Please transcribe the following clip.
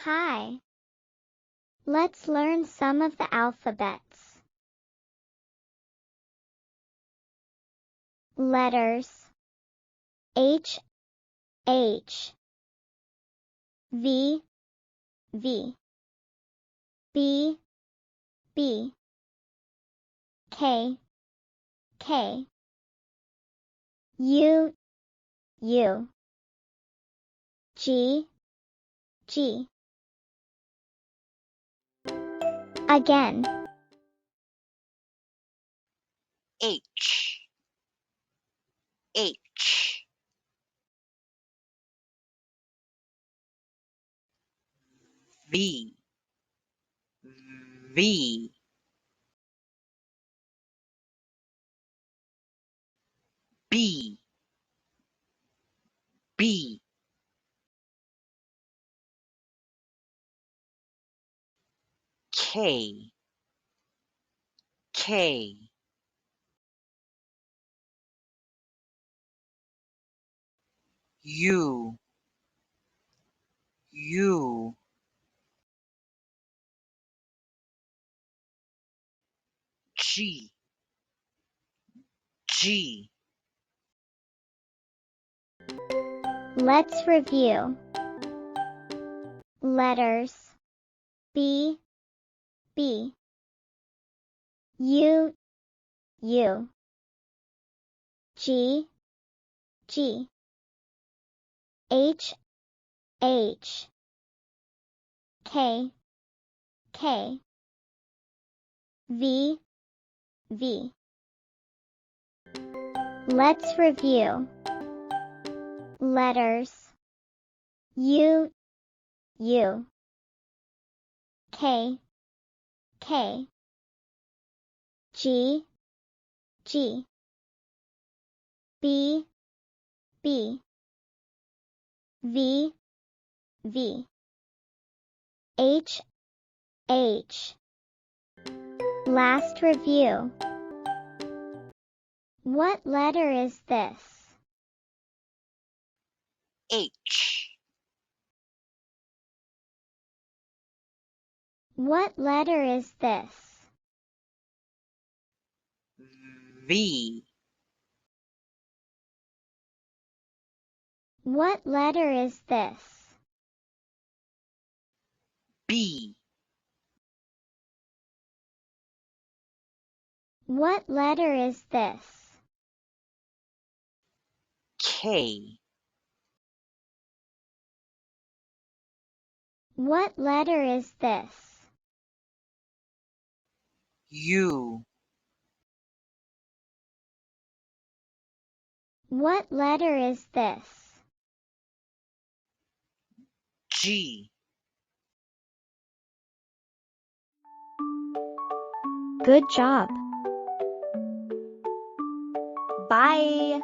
Hi. Let's learn some of the alphabets. Letters H, H, V, V, B, B, K, K, U, U, G, G. Again. H, H, V, V, B, B, K, K, U, U, G, G. Let's review. Letters B, B, U, U, G, G, H, H, K, K, V, V. Let's review. Letters U, U, K, K, G, G, B, B, V, V, H, H. Last review. What letter is this? H, What letter is this? V, What letter is this? B, What letter is this? K, What letter is this? U, What letter is this? G. Good job. Bye.